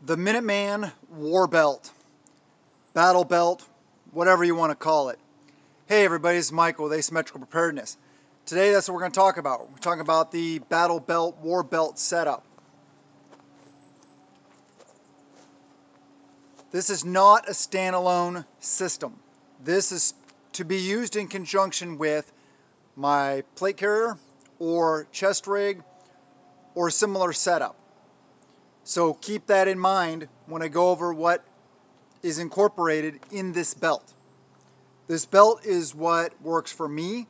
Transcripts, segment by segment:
The Minuteman War Belt, Battle Belt, whatever you want to call it. Hey everybody, this is Michael with Asymmetrical Preparedness. Today that's what we're going to talk about. We're talking about the Battle Belt, War Belt setup. This is not a standalone system. This is to be used in conjunction with my plate carrier or chest rig or similar setup. So keep that in mind when I go over what is incorporated in this belt. This belt is what works for me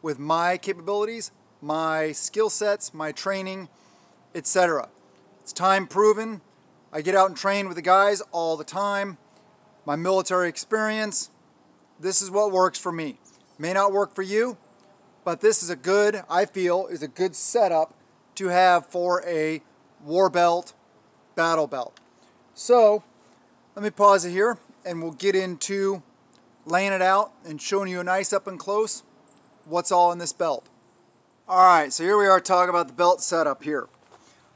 with my capabilities, my skill sets, my training, etc. It's time proven. I get out and train with the guys all the time. My military experience, this is what works for me. May not work for you, but this is a good, I feel, is a good setup to have for a war belt, battle belt. So let me pause it here and we'll get into laying it out and showing you a nice up and close what's all in this belt. Alright, so here we are talking about the belt setup here.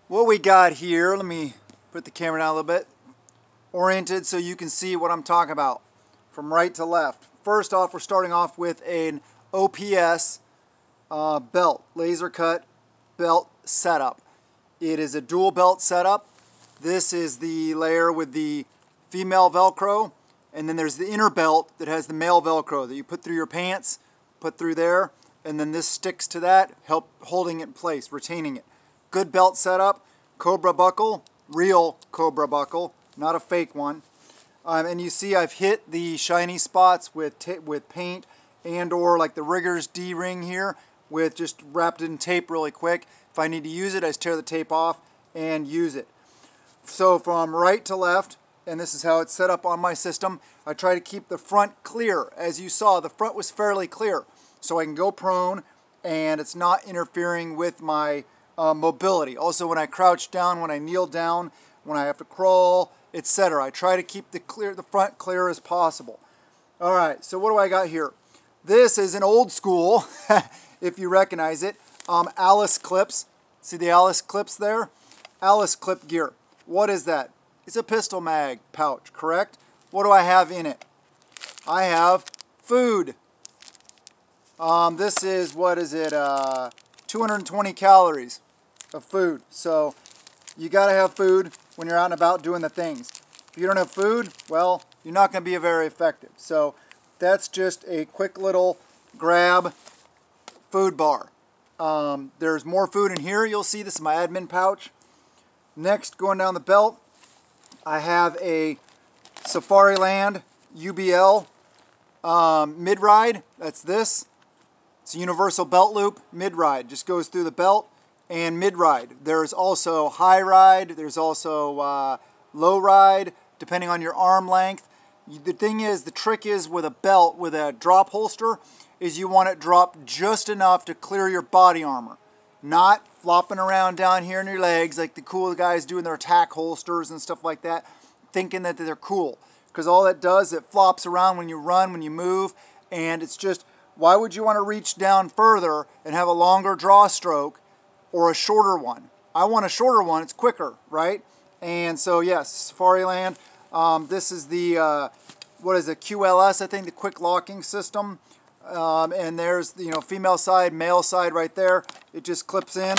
What we got here, let me put the camera down a little bit, oriented so you can see what I'm talking about from right to left. First off, we're starting off with an OPS belt, laser cut belt setup. It is a dual belt setup. This is the layer with the female Velcro, and then there's the inner belt that has the male Velcro that you put through your pants, put through there, and then this sticks to that, help holding it in place, retaining it. Good belt setup, Cobra buckle, real Cobra buckle, not a fake one. And you see I've hit the shiny spots with paint and or like the Rigger's D-ring here with just wrapped in tape really quick. If I need to use it, I just tear the tape off and use it. So from right to left, and this is how it's set up on my system, I try to keep the front clear. As you saw, the front was fairly clear. So I can go prone and it's not interfering with my mobility. Also when I crouch down, when I kneel down, when I have to crawl, etc. I try to keep the front clear as possible. Alright, so what do I got here? This is an old school, if you recognize it, Alice clips. See the Alice clips there? Alice clip gear. What is that? It's a pistol mag pouch, correct? What do I have in it? I have food. This is, what is it, 220 calories of food. So you gotta have food when you're out and about doing the things. If you don't have food, well, you're not gonna be very effective. So that's just a quick little grab food bar. There's more food in here. You'll see this is my admin pouch. Next, going down the belt, I have a Safariland UBL mid-ride. That's this. It's a universal belt loop mid-ride. Just goes through the belt and mid-ride. There's also high ride. There's also low ride, depending on your arm length. The thing is, the trick is with a belt, with a drop holster, is you want it dropped just enough to clear your body armor. Not flopping around down here in your legs like the cool guys do in their attack holsters and stuff like that, thinking that they're cool. Because all that does, it flops around when you run, when you move, and it's just, why would you want to reach down further and have a longer draw stroke or a shorter one? I want a shorter one, it's quicker, right? And so yes, Safariland, this is the, what is it, QLS, I think, the quick locking system. And there's, you know, female side, male side right there. It just clips in.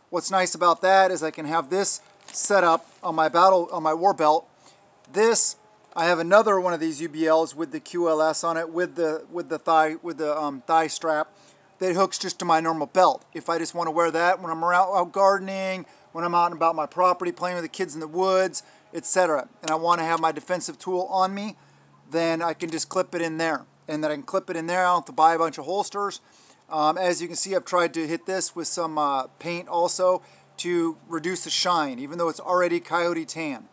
What's nice about that is I can have this set up on my war belt. This, I have another one of these UBLs with the QLS on it, with the thigh strap that hooks just to my normal belt. If I just want to wear that when I'm out gardening, when I'm out and about my property, playing with the kids in the woods, etc., and I want to have my defensive tool on me, then I can just clip it in there. And then I can clip it in there. I don't have to buy a bunch of holsters. As you can see, I've tried to hit this with some paint also to reduce the shine, even though it's already coyote tan.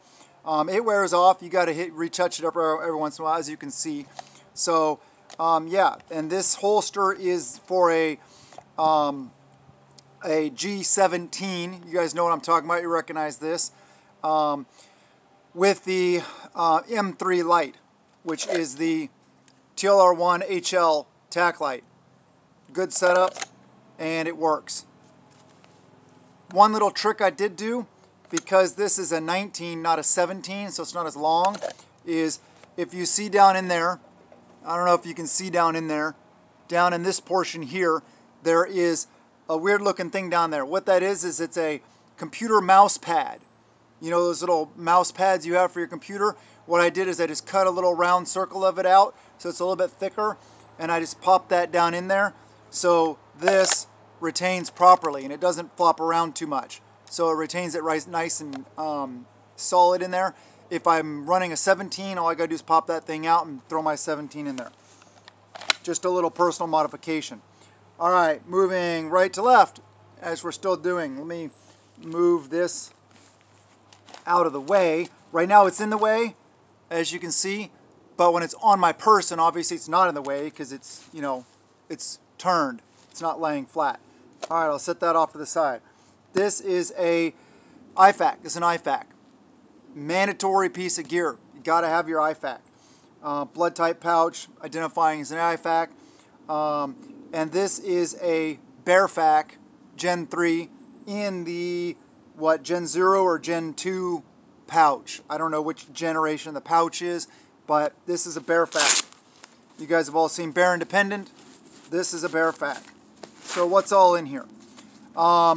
It wears off. You got to retouch it up every once in a while, as you can see. So yeah, and this holster is for a G17. You guys know what I'm talking about. You recognize this with the M3 light, which is the TLR1 HL tack light. Good setup, and it works. One little trick I did do because this is a 19, not a 17, so it's not as long, is if you see down in there, I don't know if you can see down in there, down in this portion here, there is a weird looking thing down there. What that is it's a computer mouse pad. You know those little mouse pads you have for your computer? What I did is I just cut a little round circle of it out so it's a little bit thicker, and I just popped that down in there so this retains properly and it doesn't flop around too much. So it retains it right, nice and solid in there. If I'm running a 17, all I gotta do is pop that thing out and throw my 17 in there. Just a little personal modification. All right, moving right to left, as we're still doing. Let me move this out of the way. Right now it's in the way, as you can see, but when it's on my person, obviously it's not in the way because it's, you know, it's turned. It's not laying flat. All right, I'll set that off to the side. This is a IFAK. This is an IFAK. Mandatory piece of gear. You gotta have your IFAK. Blood type pouch, identifying as an IFAK. And this is a BearFAK Gen 3 in the, what, Gen 0 or Gen 2 pouch. I don't know which generation the pouch is, but this is a BearFAK. You guys have all seen Bear Independent. This is a BearFAK. So what's all in here? I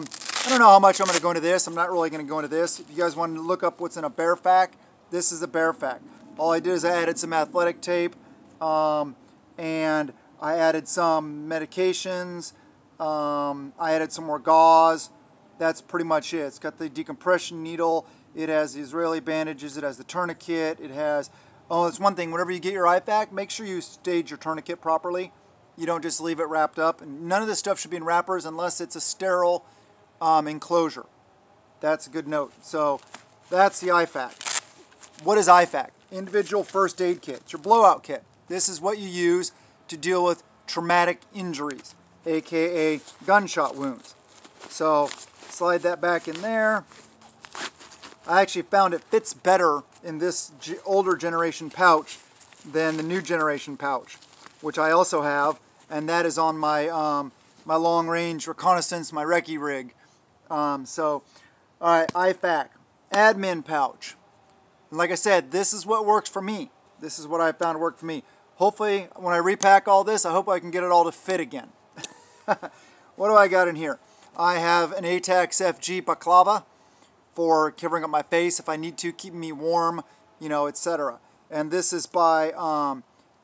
don't know how much I'm going to go into this. I'm not really going to go into this. If you guys want to look up what's in a BearFAK, this is a BearFAK. All I did is I added some athletic tape, and I added some medications. I added some more gauze. That's pretty much it. It's got the decompression needle. It has the Israeli bandages. It has the tourniquet. It has, oh, that's one thing. Whenever you get your IFAK, make sure you stage your tourniquet properly. You don't just leave it wrapped up. And none of this stuff should be in wrappers unless it's a sterile enclosure. That's a good note. So that's the IFAK. What is IFAK? Individual First Aid Kit. It's your blowout kit. This is what you use to deal with traumatic injuries, aka gunshot wounds. So slide that back in there. I actually found it fits better in this older generation pouch than the new generation pouch, which I also have, and that is on my my long range reconnaissance, my recce rig. So, all right, IFAK, admin pouch. And like I said, this is what works for me. This is what I found worked for me. Hopefully, when I repack all this, I hope I can get it all to fit again. What do I got in here? I have an ATAX FG baklava for covering up my face if I need to, keeping me warm, you know, etc. And this is by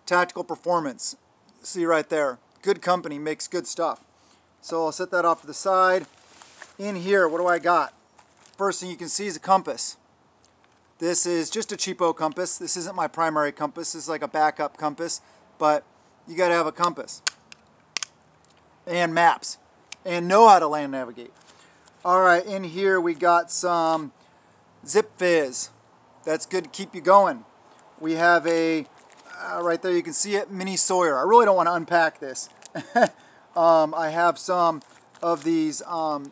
Tactical Performance. See right there. Good company, makes good stuff. So I'll set that off to the side. In here, what do I got? First thing you can see is a compass. This is just a cheapo compass. This isn't my primary compass. This is like a backup compass, but you got to have a compass and maps and know how to land navigate. All right, in here we got some Zip Fizz. That's good to keep you going. We have a, right there you can see it, Mini Sawyer. I really don't want to unpack this. I have some of these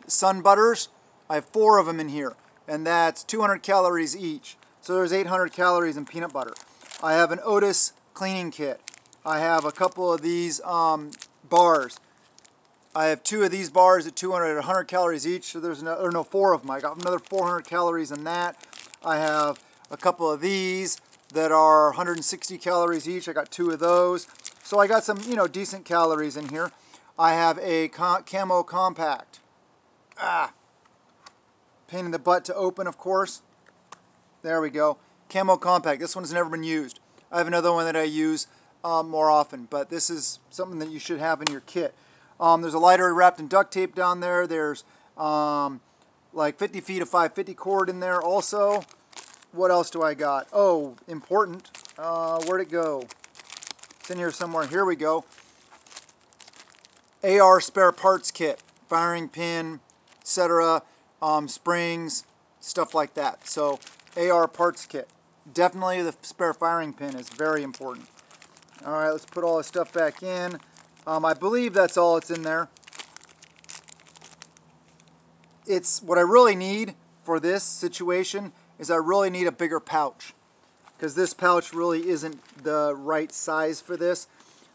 sun butters. I have 4 of them in here, and that's 200 calories each. So there's 800 calories in peanut butter. I have an Otis cleaning kit. I have a couple of these bars. I have 2 of these bars at 200 and 100 calories each. So there's no, or no, 4 of them. I got another 400 calories in that. I have a couple of these that are 160 calories each. I got 2 of those. So I got some, you know, decent calories in here. I have a camo compact. Pain in the butt to open, of course. There we go. Camo compact. This one's never been used. I have another one that I use more often, but this is something that you should have in your kit. There's a lighter wrapped in duct tape down there. There's like 50 feet of 550 cord in there also. What else do I got? Oh, important. Where'd it go? It's in here somewhere. Here we go. AR spare parts kit. Firing pin, etc. Springs, stuff like that. So AR parts kit. Definitely the spare firing pin is very important. All right, let's put all this stuff back in. I believe that's all that's in there. It's what I really need for this situation is I really need a bigger pouch, because this pouch really isn't the right size for this.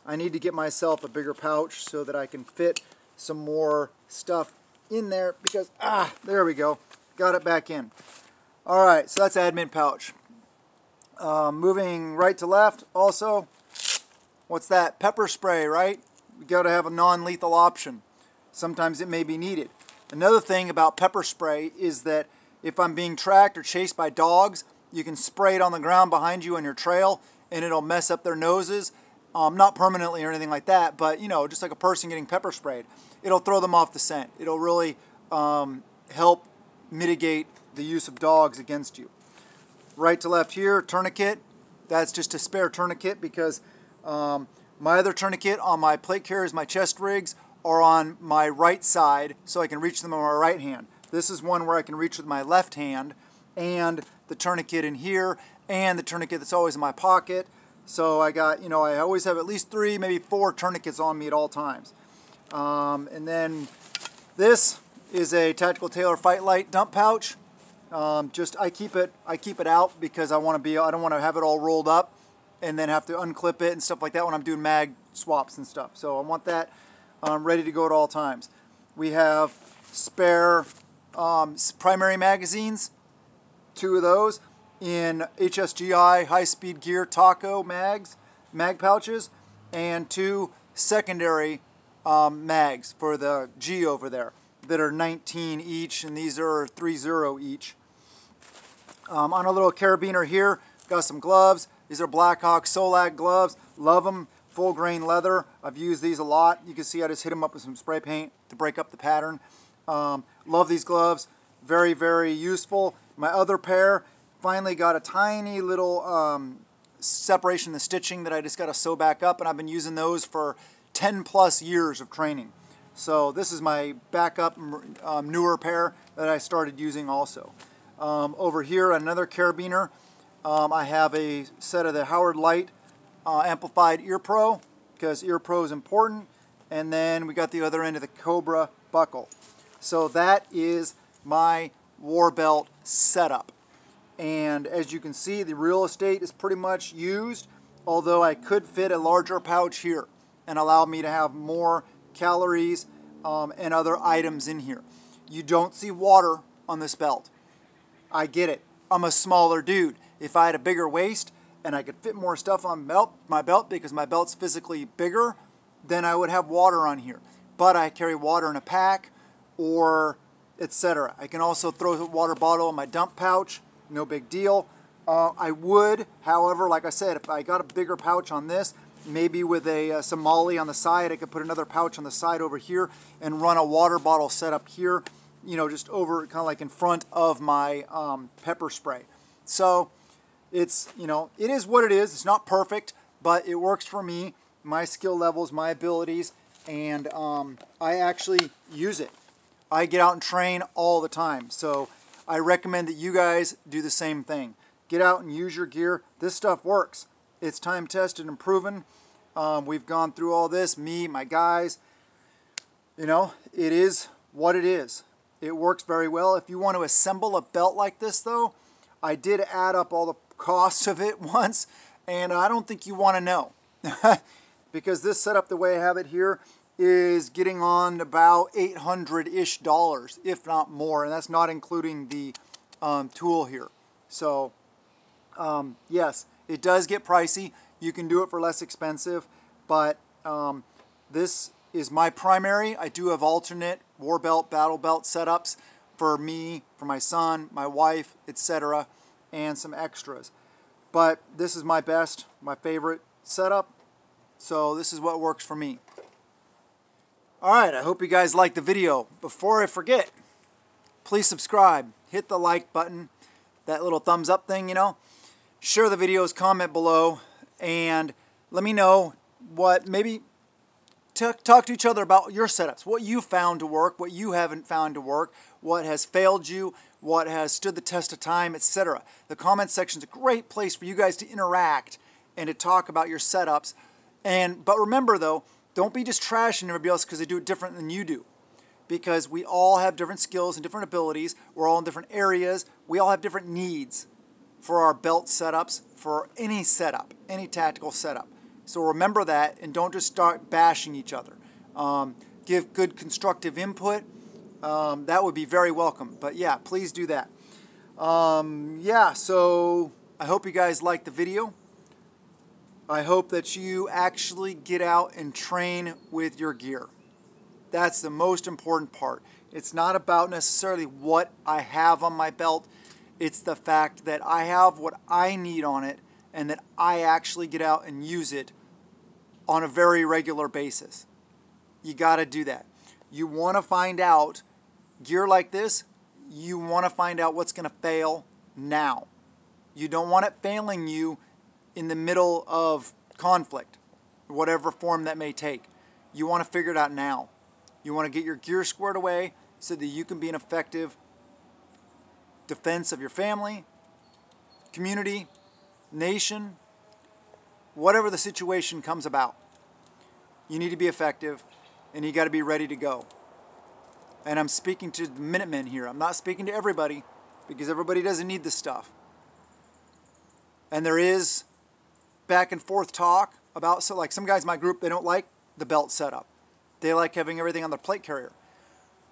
I need to get myself a bigger pouch so that I can fit some more stuff in there, because there we go. got it back in. All right, so that's admin pouch. Moving right to left, also, what's that? Pepper spray, right? You got to have a non-lethal option. Sometimes it may be needed. Another thing about pepper spray is that if I'm being tracked or chased by dogs, you can spray it on the ground behind you on your trail, and it'll mess up their noses. Not permanently or anything like that, but, you know, just like a person getting pepper sprayed. It'll throw them off the scent. It'll really help mitigate the use of dogs against you. Right to left here, tourniquet. That's just a spare tourniquet because my other tourniquet on my plate carriers, my chest rigs, are on my right side, so I can reach them on my right hand. This is one where I can reach with my left hand, and the tourniquet in here, and the tourniquet that's always in my pocket. So I got, you know, I always have at least 3, maybe 4 tourniquets on me at all times. And then this is a Tactical Tailor Fight Light dump pouch. I keep it out because I don't want to have it all rolled up and then have to unclip it and stuff like that when I'm doing mag swaps and stuff. So I want that ready to go at all times. We have spare primary magazines, 2 of those in HSGI high-speed gear taco mag pouches, and 2 secondary mags for the G over there that are 19 each, and these are 30 each. On a little carabiner here, got some gloves. These are Blackhawk Solag gloves. Love them. Full grain leather. I've used these a lot. You can see I just hit them up with some spray paint to break up the pattern. Love these gloves. Very, very useful. My other pair finally got a tiny little separation in the stitching that I just got to sew back up, and I've been using those for 10 plus years of training. So this is my backup newer pair that I started using also. Over here, another carabiner. I have a set of the Howard Light amplified Ear Pro, because Ear Pro is important. And then we got the other end of the Cobra buckle. So that is my war belt setup. And as you can see, the real estate is pretty much used, although I could fit a larger pouch here and allow me to have more calories and other items in here. You don't see water on this belt. I get it. I'm a smaller dude. If I had a bigger waist and I could fit more stuff on my belt because my belt's physically bigger, then I would have water on here. But I carry water in a pack or etc. I can also throw a water bottle in my dump pouch. No big deal. I would, however, like I said, if I got a bigger pouch on this, maybe with some Molly on the side, I could put another pouch on the side over here and run a water bottle setup here, you know, just over, kind of like in front of my pepper spray. So it's, you know, it is what it is. It's not perfect, but it works for me, my skill levels, my abilities, and I actually use it. I get out and train all the time, so I recommend that you guys do the same thing. Get out and use your gear. This stuff works. It's time tested and proven. We've gone through all this, me, my guys. You know, it is what it is. It works very well. If you want to assemble a belt like this, though, I did add up all the costs of it once, and I don't think you want to know. Because this setup, the way I have it here, is getting on about $800-ish, if not more, and that's not including the tool here. So, yes, it does get pricey. You can do it for less expensive, but this is my primary. I do have alternate war belt, battle belt setups for me, for my son, my wife, etc., and some extras. But this is my best, my favorite setup, so this is what works for me. Alright, I hope you guys liked the video. Before I forget, please subscribe, hit the like button, that little thumbs up thing, you know. Share the videos, comment below, and let me know what, maybe talk to each other about your setups, what you found to work, what you haven't found to work, what has failed you, what has stood the test of time, etc. The comment section is a great place for you guys to interact and to talk about your setups. But remember though, don't be just trashing everybody else because they do it different than you do. Because we all have different skills and different abilities. We're all in different areas. We all have different needs for our belt setups, for any setup, any tactical setup. So remember that and don't just start bashing each other. Give good constructive input that would be very welcome. But yeah, please do that. Yeah, so I hope you guys liked the video. I hope that you actually get out and train with your gear. That's the most important part. It's not about necessarily what I have on my belt. It's the fact that I have what I need on it and that I actually get out and use it on a very regular basis. You got to do that. You want to find out gear like this, you want to find out what's going to fail now. You don't want it failing you in the middle of conflict, whatever form that may take. You want to figure it out now. You want to get your gear squared away so that you can be an effective defense of your family, community, nation, whatever the situation comes about. You need to be effective and you got to be ready to go. And I'm speaking to the Minutemen here. I'm not speaking to everybody because everybody doesn't need this stuff. And there is back and forth talk about, so like some guys in my group, they don't like the belt setup. They like having everything on their plate carrier.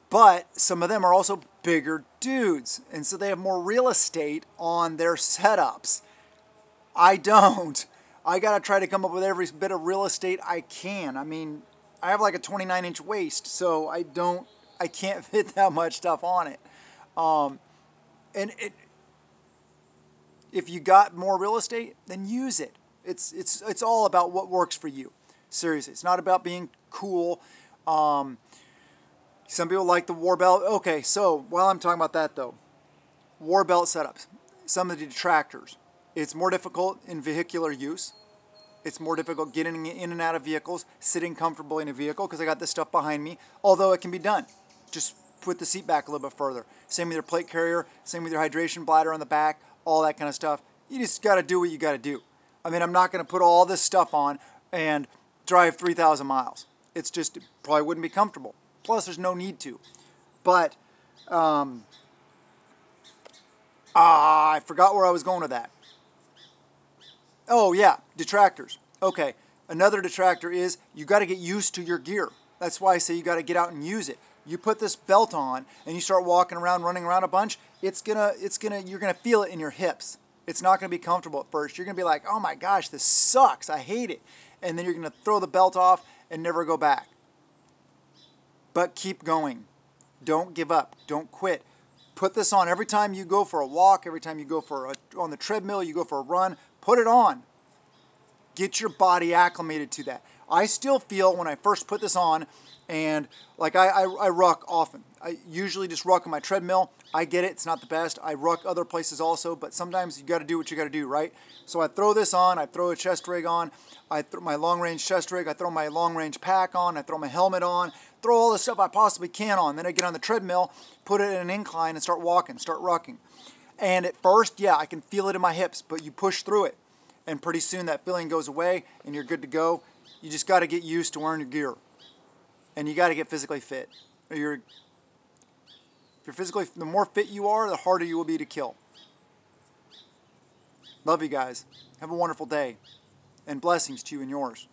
But some of them are also bigger dudes, and so they have more real estate on their setups. I don't. I gotta try to come up with every bit of real estate I can. I mean, I have like a 29-inch waist, so I can't fit that much stuff on it. If you got more real estate, then use it. It's all about what works for you. Seriously, it's not about being cool. Some people like the war belt. Okay, so while I'm talking about that though, war belt setups, some of the detractors. It's more difficult in vehicular use. It's more difficult getting in and out of vehicles, sitting comfortably in a vehicle because I got this stuff behind me, although it can be done. Just put the seat back a little bit further. Same with your plate carrier, same with your hydration bladder on the back, all that kind of stuff. You just got to do what you got to do. I mean, I'm not going to put all this stuff on and drive 3,000 miles. It's just, it probably wouldn't be comfortable. Plus, there's no need to. But, I forgot where I was going with that. Oh, yeah, detractors. Okay, another detractor is you got to get used to your gear. That's why I say you got to get out and use it. You put this belt on and you start walking around, running around a bunch, you're gonna feel it in your hips. It's not gonna be comfortable at first. You're gonna be like, oh my gosh, this sucks, I hate it. And then you're gonna throw the belt off and never go back. But keep going. Don't give up, don't quit. Put this on every time you go for a walk, every time you go on the treadmill, you go for a run, put it on. Get your body acclimated to that. I still feel when I first put this on, and like I ruck often. I usually just ruck on my treadmill. I get it, it's not the best. I ruck other places also, but sometimes you got to do what you got to do, right? So I throw this on, I throw a chest rig on, I throw my long range chest rig, I throw my long range pack on, I throw my helmet on, throw all the stuff I possibly can on. Then I get on the treadmill, put it in an incline and start walking, start rucking. And at first, yeah, I can feel it in my hips, but you push through it. And pretty soon that feeling goes away and you're good to go. You just got to get used to wearing your gear. And you got to get physically fit. If you're physically, the more fit you are, the harder you will be to kill. Love you guys. Have a wonderful day. And blessings to you and yours.